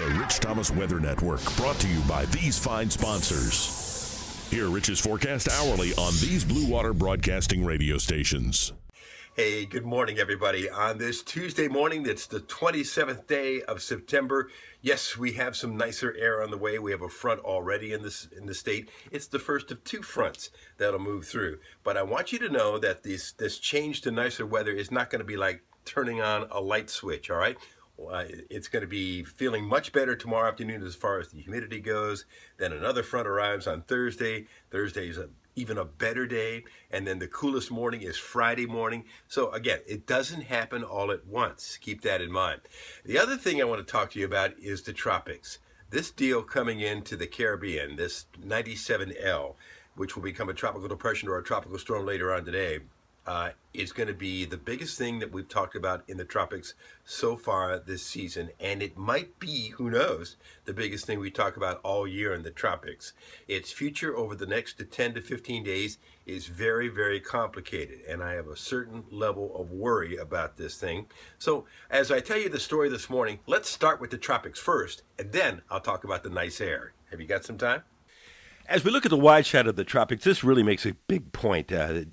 The Rich Thomas Weather Network, brought to you by these fine sponsors. Hear Rich's forecast hourly on these Blue Water Broadcasting radio stations. Hey, good morning, everybody. On this Tuesday morning, it's the 27th day of September. Yes, we have some nicer air on the way. We have a front already in the state. It's the first of two fronts that'll move through. But I want you to know that this change to nicer weather is not going to be like turning on a light switch, all right? It's going to be feeling much better tomorrow afternoon as far as the humidity goes. Then another front arrives on Thursday. Thursday is even a better day. And then the coolest morning is Friday morning. So again, it doesn't happen all at once. Keep that in mind. The other thing I want to talk to you about is the tropics. This deal coming into the Caribbean, this 97L, which will become a tropical depression or a tropical storm later on today, is going to be the biggest thing that we've talked about in the tropics so far this season, and it might be, who knows, the biggest thing we talk about all year in the tropics. Its future over the next 10 to 15 days is very, very complicated, and I have a certain level of worry about this thing. So as I tell you the story this morning, let's start with the tropics first, and then I'll talk about the nice air. Have you got some time? As we look at the wide shot of the tropics, this really makes a big point. The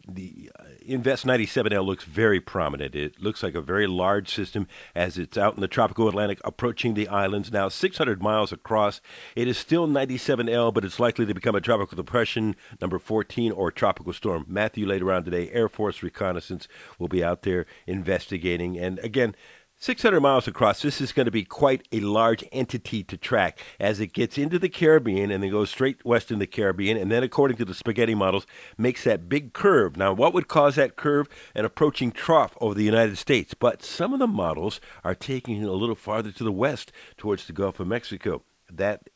Invest 97L looks very prominent. It looks like a very large system as it's out in the tropical Atlantic approaching the islands. Now 600 miles across. It is still 97L, but it's likely to become a tropical depression, number 14, or tropical storm. Matthew, later on today, Air Force reconnaissance will be out there investigating. And again, 600 miles across, this is going to be quite a large entity to track as it gets into the Caribbean and then goes straight west in the Caribbean and then, according to the spaghetti models, makes that big curve. Now, what would cause that curve? An approaching trough over the United States. But some of the models are taking it a little farther to the west towards the Gulf of Mexico. That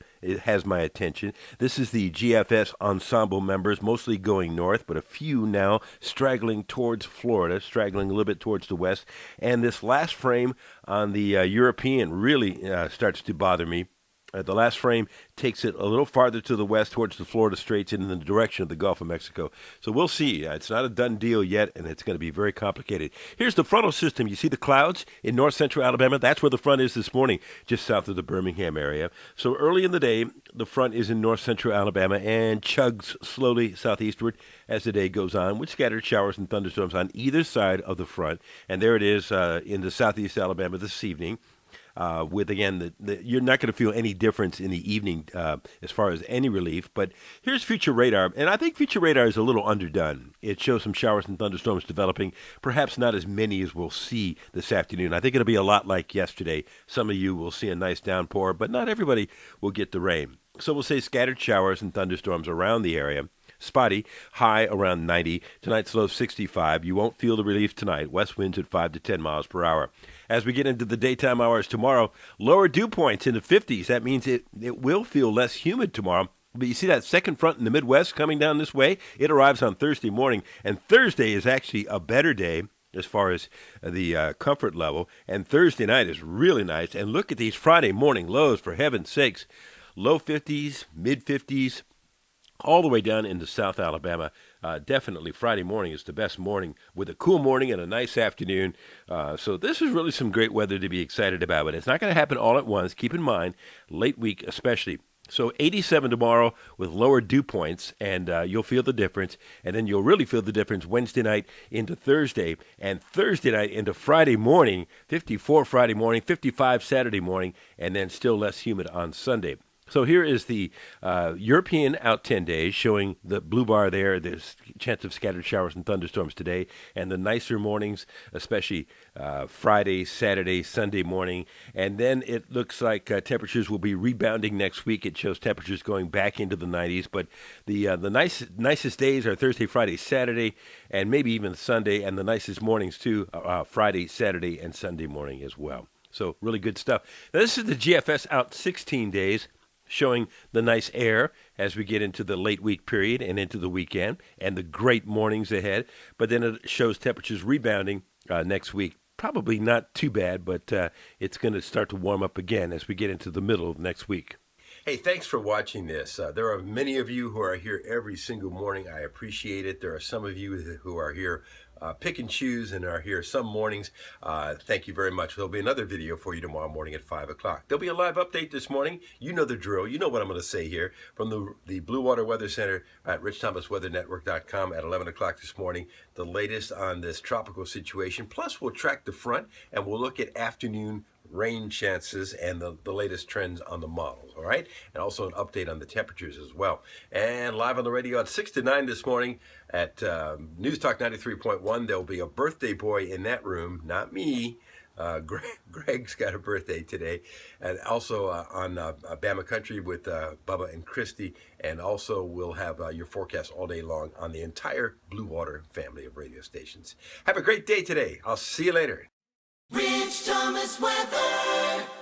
has my attention. This is the GFS ensemble members, mostly going north, but a few now straggling towards Florida, straggling a little bit towards the west. And this last frame on the European really starts to bother me. The last frame takes it a little farther to the west towards the Florida Straits and in the direction of the Gulf of Mexico. So we'll see. It's not a done deal yet, and it's going to be very complicated. Here's the frontal system. You see the clouds in north-central Alabama? That's where the front is this morning, just south of the Birmingham area. So early in the day, the front is in north-central Alabama and chugs slowly southeastward as the day goes on, with scattered showers and thunderstorms on either side of the front. And there it is in the southeast Alabama this evening. With, again, you're not going to feel any difference in the evening as far as any relief. But here's future radar, and I think future radar is a little underdone. It shows some showers and thunderstorms developing, perhaps not as many as we'll see this afternoon. I think it'll be a lot like yesterday. Some of you will see a nice downpour, but not everybody will get the rain. So we'll say scattered showers and thunderstorms around the area. Spotty, high around 90. Tonight's low 65. You won't feel the relief tonight. West winds at 5 to 10 miles per hour. As we get into the daytime hours tomorrow, lower dew points in the 50s. That means it will feel less humid tomorrow. But you see that second front in the Midwest coming down this way? It arrives on Thursday morning, and Thursday is actually a better day as far as the comfort level. And Thursday night is really nice. And look at these Friday morning lows, for heaven's sakes. Low 50s, mid 50s. All the way down into South Alabama. Definitely Friday morning is the best morning with a cool morning and a nice afternoon. So this is really some great weather to be excited about. But it's not going to happen all at once. Keep in mind, late week especially. So 87 tomorrow with lower dew points, and you'll feel the difference. And then you'll really feel the difference Wednesday night into Thursday, and Thursday night into Friday morning, 54 Friday morning, 55 Saturday morning, and then still less humid on Sunday. So here is the European out 10 days, showing the blue bar there. There's a chance of scattered showers and thunderstorms today, and the nicer mornings, especially Friday, Saturday, Sunday morning. And then it looks like temperatures will be rebounding next week. It shows temperatures going back into the 90s, but the nicest days are Thursday, Friday, Saturday, and maybe even Sunday, and the nicest mornings too, Friday, Saturday, and Sunday morning as well. So really good stuff. Now, this is the GFS out 16 days. Showing the nice air as we get into the late week period and into the weekend and the great mornings ahead. But then it shows temperatures rebounding next week. Probably not too bad, but it's going to start to warm up again as we get into the middle of next week. Hey, thanks for watching this. There are many of you who are here every single morning. I appreciate it. There are some of you who are here pick and choose and are here some mornings. Thank you very much. There'll be another video for you tomorrow morning at 5 o'clock. There'll be a live update this morning. You know the drill. You know what I'm going to say here from the Blue Water Weather Center at RichThomasWeatherNetwork.com at 11 o'clock this morning. The latest on this tropical situation. Plus, we'll track the front and we'll look at afternoon rain chances and the latest trends on the models, all right? And also an update on the temperatures as well. And live on the radio at 6 to 9 this morning at NewsTalk 93.1, there'll be a birthday boy in that room, not me. Greg's got a birthday today. And also on BAMA Country with Bubba and Christy. And also we'll have your forecast all day long on the entire Blue Water family of radio stations. Have a great day today. I'll see you later. Rich Thomas Weather.